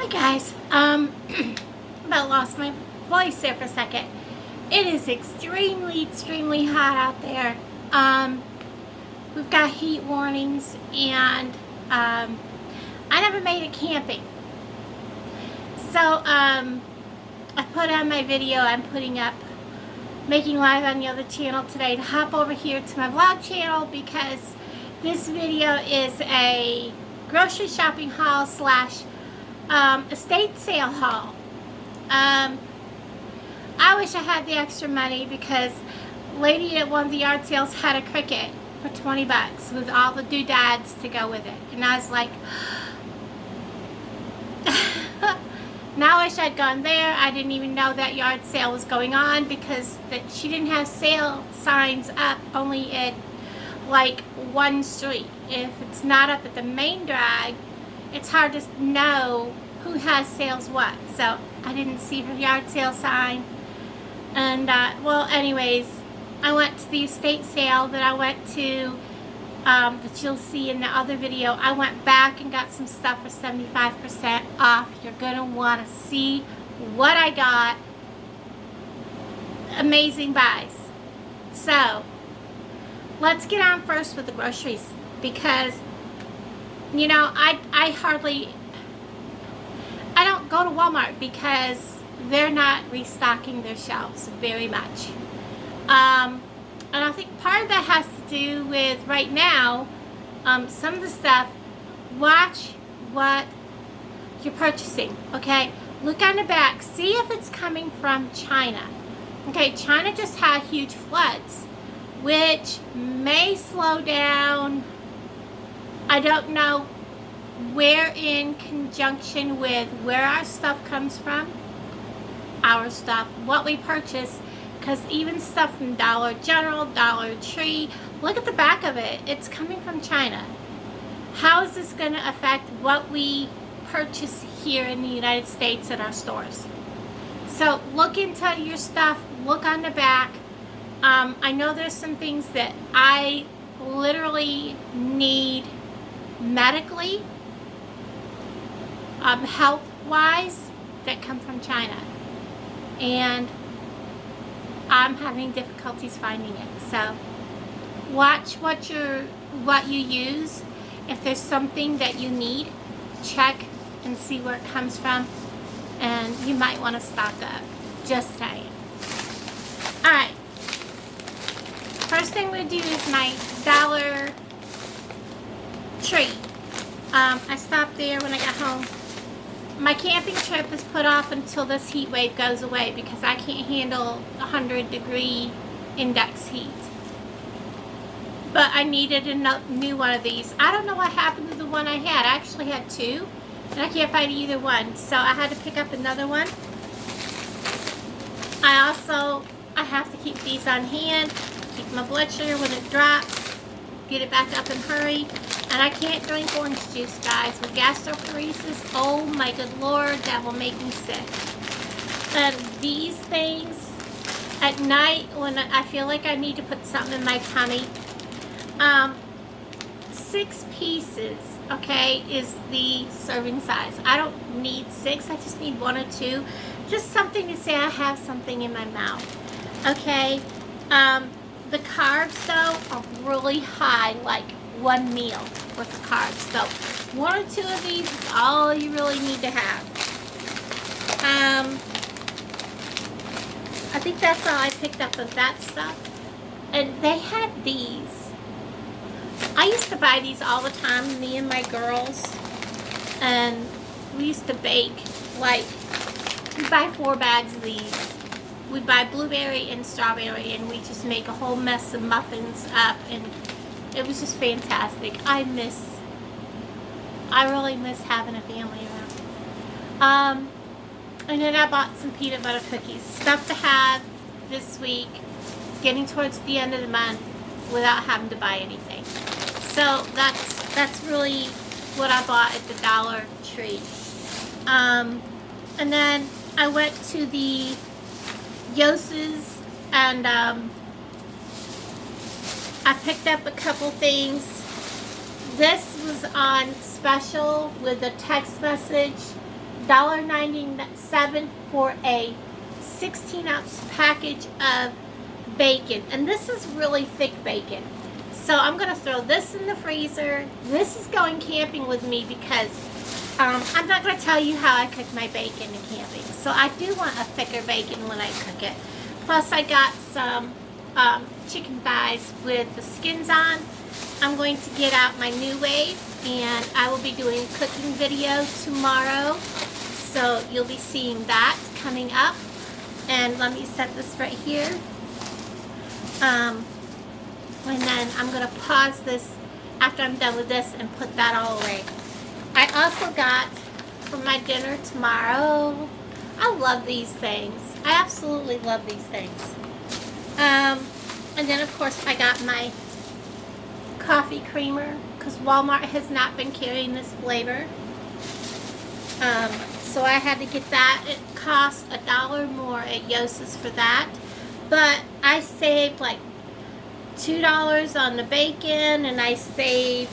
Hi guys. About lost my voice there for a second. It is extremely hot out there. We've got heat warnings, and I never made it camping. So I put on my video I'm putting up, making live on the other channel today, to hop over here to my vlog channel because this video is a grocery shopping haul slash estate sale haul. I wish I had the extra money because lady at one of the yard sales had a Cricut for 20 bucks with all the doodads to go with it, and I was like, now I wish I'd gone there. I didn't even know that yard sale was going on because she didn't have sale signs up only at like one street. If it's not up at the main drag, it's hard to know who has sales what. So I didn't see her yard sale sign. And well, anyways, I went to the estate sale that I went to, that you'll see in the other video. I went back and got some stuff for 75% off. You're gonna want to see what I got. Amazing buys. So let's get on first with the groceries, because you know I don't go to Walmart because they're not restocking their shelves very much. And I think part of that has to do with right now, some of the stuff, watch what you're purchasing, okay? Look on the back, see if it's coming from China. Okay, China just had huge floods, which may slow down, I don't know where, in conjunction with where our stuff comes from, our stuff, what we purchase, because even stuff from Dollar General, Dollar Tree, look at the back of it, it's coming from China. How is this going to affect what we purchase here in the United States at our stores? So look into your stuff, look on the back. I know there's some things that I literally need medically, health-wise, that come from China, and I'm having difficulties finding it. So watch what you use. If there's something that you need, check and see where it comes from, and you might want to stock up. Just saying. Alright, first thing we do is my Dollar Tree. I stopped there when I got home. My camping trip is put off until this heat wave goes away because I can't handle 100-degree index heat. But I needed a new one of these. I don't know what happened to the one I had. I actually had two, and I can't find either one. So I had to pick up another one. I have to keep these on hand, keep my blood sugar when it drops, get it back up and hurry. And I can't drink orange juice, guys, with gastroparesis. Oh my good Lord, that will make me sick. And these things, at night when I feel like I need to put something in my tummy, 6 pieces, okay, is the serving size. I don't need 6, I just need 1 or 2. Just something to say I have something in my mouth, okay? The carbs, though, are really high, like one meal worth of carbs. So 1 or 2 of these is all you really need to have. I think that's all I picked up of that stuff. And they had these. I used to buy these all the time, me and my girls. And we used to bake, like, we'd buy 4 bags of these. We'd buy blueberry and strawberry, and we just make a whole mess of muffins up, and it was just fantastic. I really miss having a family around. And then I bought some peanut butter cookies. Stuff to have this week, getting towards the end of the month, without having to buy anything. So that's really what I bought at the Dollar Tree. And then I went to the Yos's, and I picked up a couple things. This was on special with a text message $1.97 for a 16-ounce package of bacon. And this is really thick bacon. So I'm going to throw this in the freezer. This is going camping with me because I'm not going to tell you how I cook my bacon in camping. So I do want a thicker bacon when I cook it. Plus I got some chicken thighs with the skins on. I'm going to get out my New Wave and I will be doing a cooking video tomorrow. So you'll be seeing that coming up. And let me set this right here. And then I'm going to pause this after I'm done with this and put that all away. I also got for my dinner tomorrow, I love these things. I absolutely love these things. And then of course I got my coffee creamer because Walmart has not been carrying this flavor. So I had to get that. It cost $1 more at Yos's for that. But I saved like $2 on the bacon, and I saved,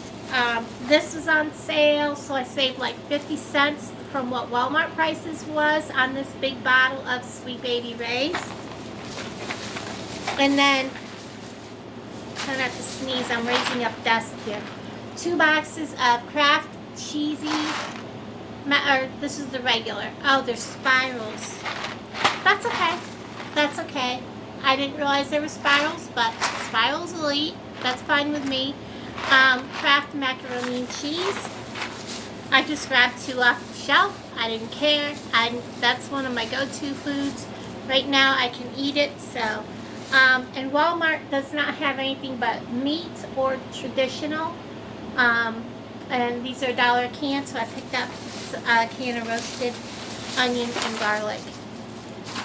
this was on sale, so I saved like 50 cents from what Walmart prices was on this big bottle of Sweet Baby Ray's. And then, try not to sneeze, I'm raising up dust here. 2 boxes of Kraft Cheesy, or this is the regular. Oh, there's spirals. That's okay. That's okay. I didn't realize there were spirals, but spirals will eat. That's fine with me. Kraft macaroni and cheese. I just grabbed 2 off the shelf. I didn't care. That's one of my go-to foods. Right now I can eat it. So, and Walmart does not have anything but meat or traditional. And these are $1 cans, so I picked up a can of roasted onion and garlic.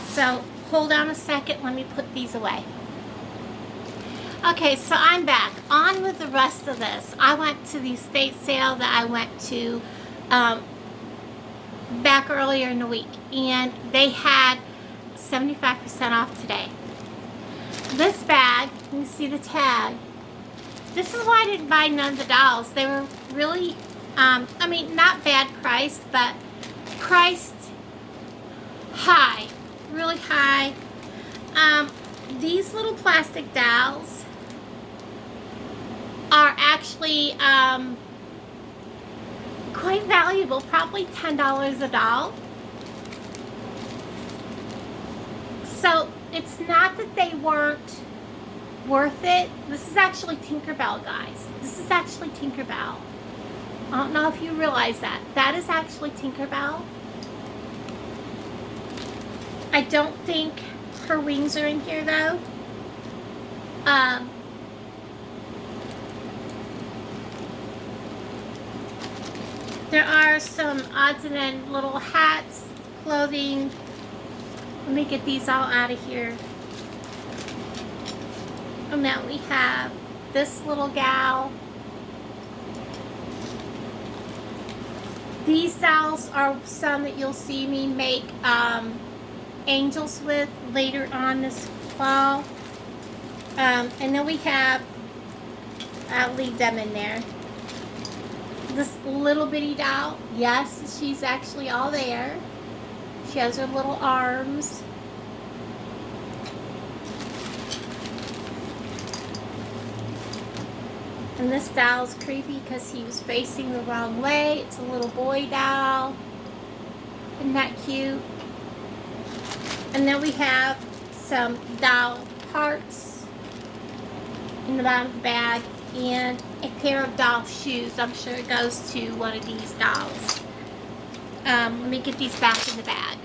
So hold on a second, let me put these away. Okay, so I'm back. On with the rest of this. I went to the estate sale that I went to back earlier in the week, and they had 75% off today. This bag, you can see the tag. This is why I didn't buy none of the dolls. They were really, I mean, not bad priced, but priced high. Really high. These little plastic dolls are actually quite valuable, probably $10 a doll. So it's not that they weren't worth it. This is actually Tinkerbell, guys. This is actually Tinkerbell. I don't know if you realize that. That is actually Tinkerbell. I don't think her wings are in here though. There are some odds and ends, little hats, clothing. Let me get these all out of here. And now we have this little gal. These dolls are some that you'll see me make angels with later on this fall. And then we have, I'll leave them in there. This little bitty doll, yes, she's actually all there. She has her little arms. And this doll's creepy because he was facing the wrong way. It's a little boy doll. Isn't that cute? And then we have some doll parts in the bottom of the bag and a pair of doll shoes. I'm sure it goes to one of these dolls. Let me get these back in the bag.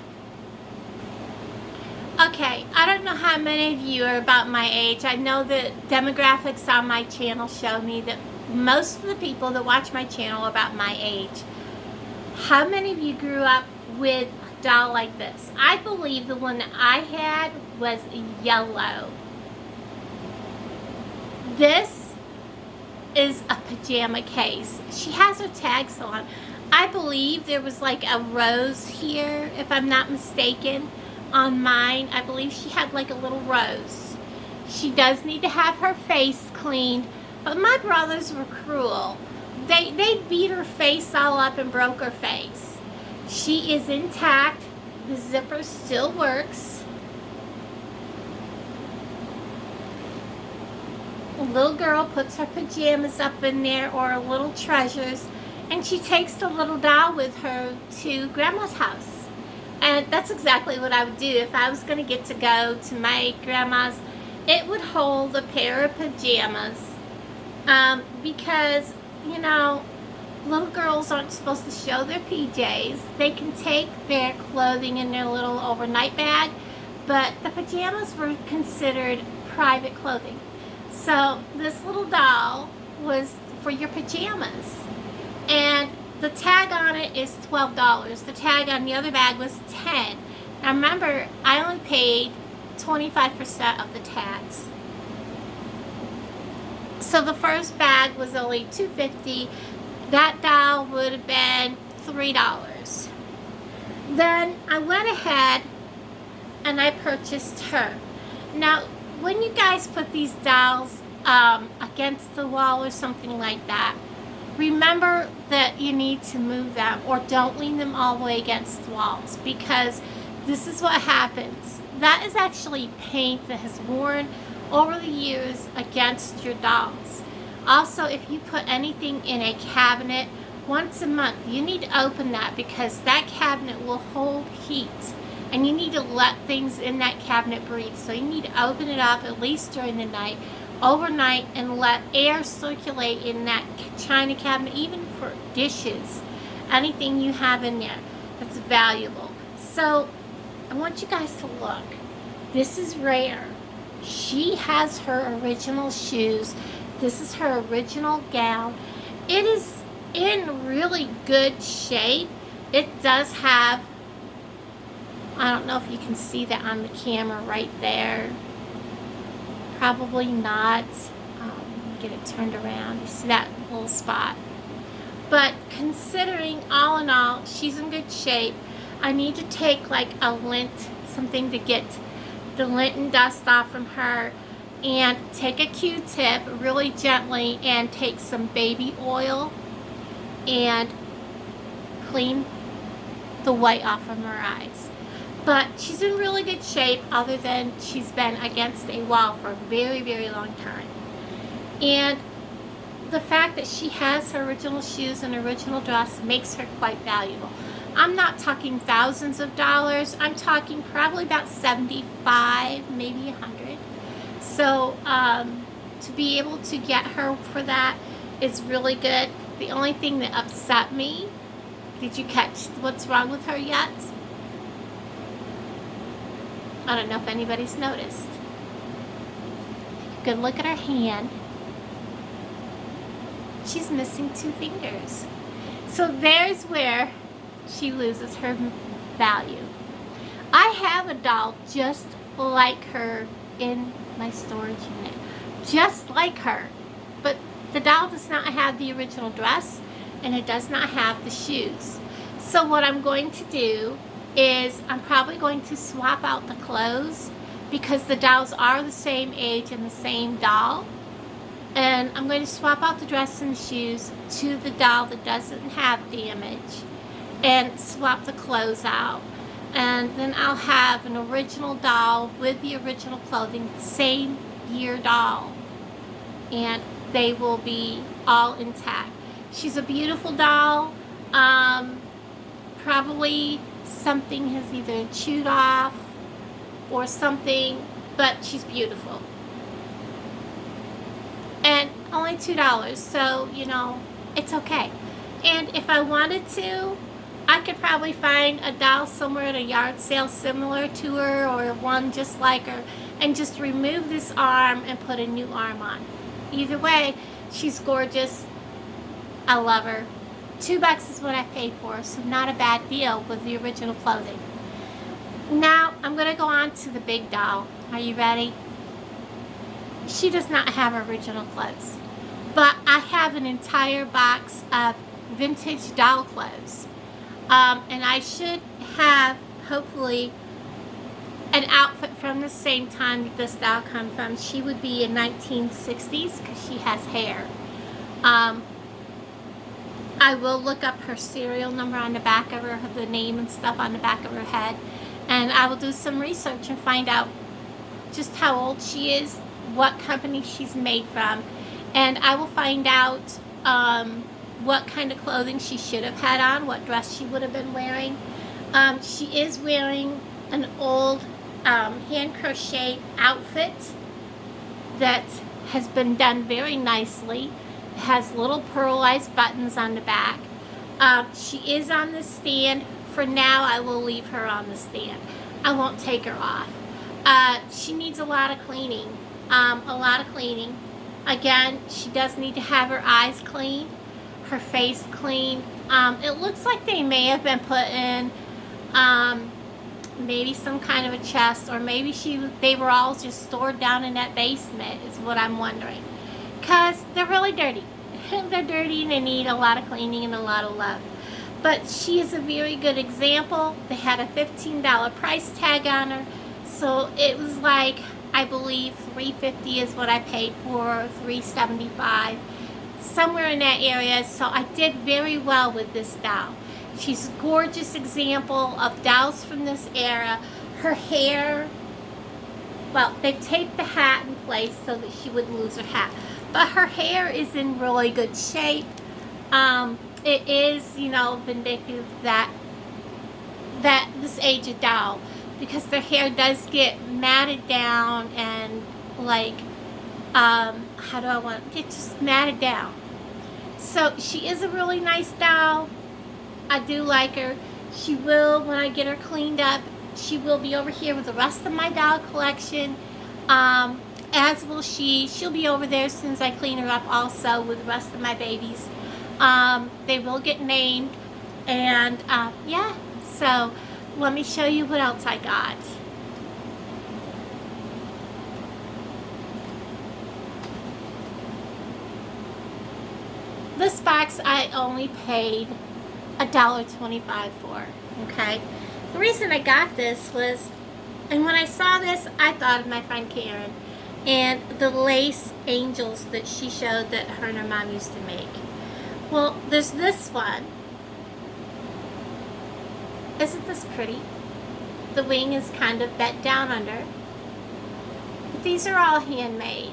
Okay, I don't know how many of you are about my age. I know that demographics on my channel show me that most of the people that watch my channel are about my age. How many of you grew up with a doll like this? I believe the one that I had was yellow. This is a pajama case. She has her tags on. I believe there was like a rose here, if I'm not mistaken. On mine, I believe she had like a little rose. She does need to have her face cleaned, but my brothers were cruel. They beat her face all up and broke her face. She is intact. The zipper still works. A little girl puts her pajamas up in there, or little treasures, and she takes the little doll with her to Grandma's house. And that's exactly what I would do if I was going to get to go to my grandma's. It would hold a pair of pajamas, because, you know, little girls aren't supposed to show their PJs. They can take their clothing in their little overnight bag, but the pajamas were considered private clothing. So this little doll was for your pajamas. And the tag on it is $12. The tag on the other bag was $10. Now remember, I only paid 25% of the tags. So the first bag was only $2.50. That doll would have been $3. Then I went ahead and I purchased her. Now, when you guys put these dolls against the wall or something like that, remember that you need to move them, or don't lean them all the way against the walls, because this is what happens. That is actually paint that has worn over the years against your dolls. Also, if you put anything in a cabinet once a month, you need to open that, because that cabinet will hold heat, and you need to let things in that cabinet breathe. So you need to open it up at least during the night, overnight, and let air circulate in that china cabinet, even for dishes, anything you have in there that's valuable. So I want you guys to look. This is rare. She has her original shoes. This is her original gown. It is in really good shape. It does have, I don't know if you can see that on the camera right there. Probably not. Get it turned around. You see that little spot? But considering all in all, she's in good shape. I need to take like a lint, something to get the lint and dust off from her, and take a Q-tip really gently and take some baby oil and clean the white off from her eyes. But she's in really good shape, other than she's been against a wall for a very, very long time. And the fact that she has her original shoes and original dress makes her quite valuable. I'm not talking thousands of dollars. I'm talking probably about 75, maybe 100. So to be able to get her for that is really good. The only thing that upset me, did you catch what's wrong with her yet? I don't know if anybody's noticed. You can look at her hand. She's missing 2 fingers. So there's where she loses her value. I have a doll just like her in my storage unit. Just like her. But the doll does not have the original dress, and it does not have the shoes. So what I'm going to do is I'm probably going to swap out the clothes, because the dolls are the same age and the same doll. And I'm going to swap out the dress and the shoes to the doll that doesn't have damage, and swap the clothes out. And then I'll have an original doll with the original clothing, same year doll, and they will be all intact. She's a beautiful doll. Probably something has either chewed off or something, but she's beautiful. And only $2, so, you know, it's okay. And if I wanted to, I could probably find a doll somewhere at a yard sale similar to her, or one just like her, and just remove this arm and put a new arm on. Either way, she's gorgeous. I love her. $2 is what I paid for her, so not a bad deal with the original clothing. Now, I'm going to go on to the big doll. Are you ready? She does not have original clothes, but I have an entire box of vintage doll clothes. And I should have, hopefully, an outfit from the same time that this doll comes from. She would be in 1960s, because she has hair. I will look up her serial number on the back of her, the name and stuff on the back of her head, and I will do some research and find out just how old she is, what company she's made from, and I will find out what kind of clothing she should have had on, what dress she would have been wearing. She is wearing an old hand crochet outfit that has been done very nicely. It has little pearlized buttons on the back. She is on the stand. For now, I will leave her on the stand. I won't take her off. She needs a lot of cleaning. Again, she does need to have her eyes cleaned, her face cleaned. It looks like they may have been put in maybe some kind of a chest, or maybe they were all just stored down in that basement, is what I'm wondering. Because they're really dirty. They're dirty and they need a lot of cleaning and a lot of love. But she is a very good example. They had a $15 price tag on her. So it was like, I believe $3.50 is what I paid for, $3.75, somewhere in that area. So I did very well with this doll. She's a gorgeous example of dolls from this era. Her hair, well, they've taped the hat in place so that she wouldn't lose her hat. But her hair is in really good shape. It is, you know, vindicative that this age of doll, because their hair does get matted down and like, how do I want it? It's just matted down. So she is a really nice doll. I do like her. She will, when I get her cleaned up, she will be over here with the rest of my doll collection. As will she. She'll be over there as soon as I clean her up also with the rest of my babies. They will get named. And yeah, so let me show you what else I got. This box I only paid $1.25 for, okay? The reason I got this was, and when I saw this, I thought of my friend Karen and the lace angels that she showed that her and her mom used to make. Well, there's this one. Isn't this pretty? The wing is kind of bent down under. But these are all handmade.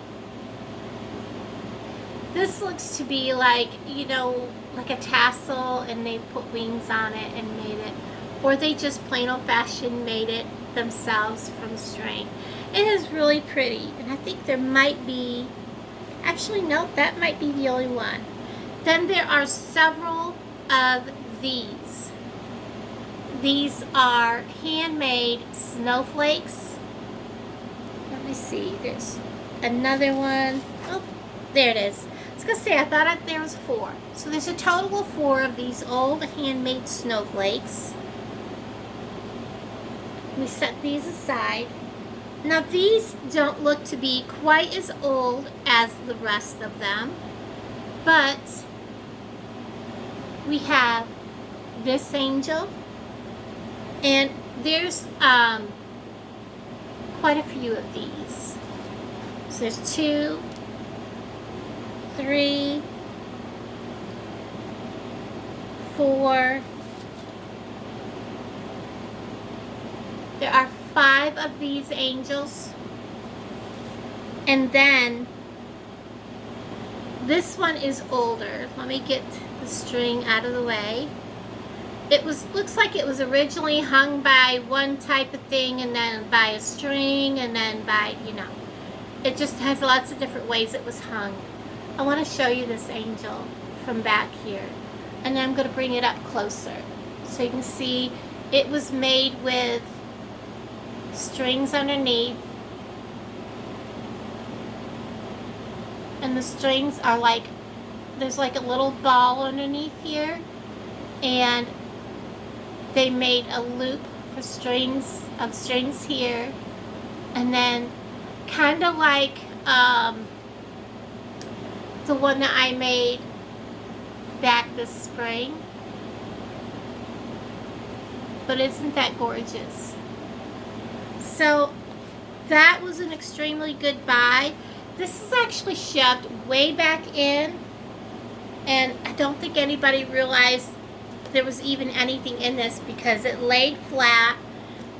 This looks to be like, you know, like a tassel, and they put wings on it and made it. Or they just plain old fashioned made it themselves from string. It is really pretty. And I think there might be, actually no, that might be the only one. Then there are several of these. These are handmade snowflakes. Let me see, there's another one. Oh, there it is. I was going to say, I thought there was 4. So there's a total of 4 of these old handmade snowflakes. We set these aside. Now these don't look to be quite as old as the rest of them, but we have this angel, and there's quite a few of these. So there's 2, 3, 4. There are 5 of these angels. And then this one is older. Let me get the string out of the way. It looks like it was originally hung by one type of thing, and then by a string, and then by, you know, it just has lots of different ways it was hung. I want to show you this angel from back here, and then I'm going to bring it up closer so you can see it was made with strings underneath, and the strings are like, there's like a little ball underneath here, and they made a loop for strings here, and then kind of like the one that I made back this spring. But isn't that gorgeous? So that was an extremely good buy. This is actually shoved way back in And I don't think anybody realized there was even anything in this because it laid flat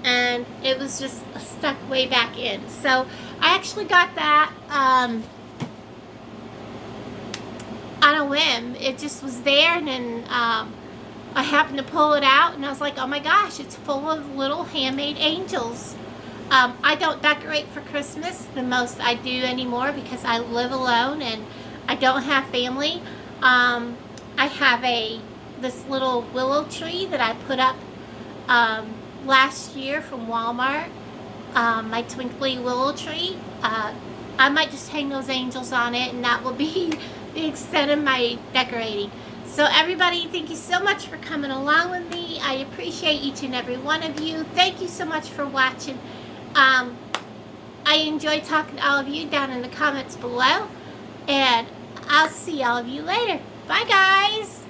and it was just stuck way back in. So I actually got that on a whim. It just was there, and then I happened to pull it out, and I was like, oh my gosh, it's full of little handmade angels. I don't decorate for Christmas the most I do anymore because I live alone and I don't have family. I have this little willow tree that I put up last year from Walmart, my twinkly willow tree. I might just hang those angels on it, and that will be the extent of my decorating. So everybody, thank you so much for coming along with me. I appreciate each and every one of you. Thank you so much for watching. I enjoyed talking to all of you down in the comments below, and I'll see all of you later. Bye, guys.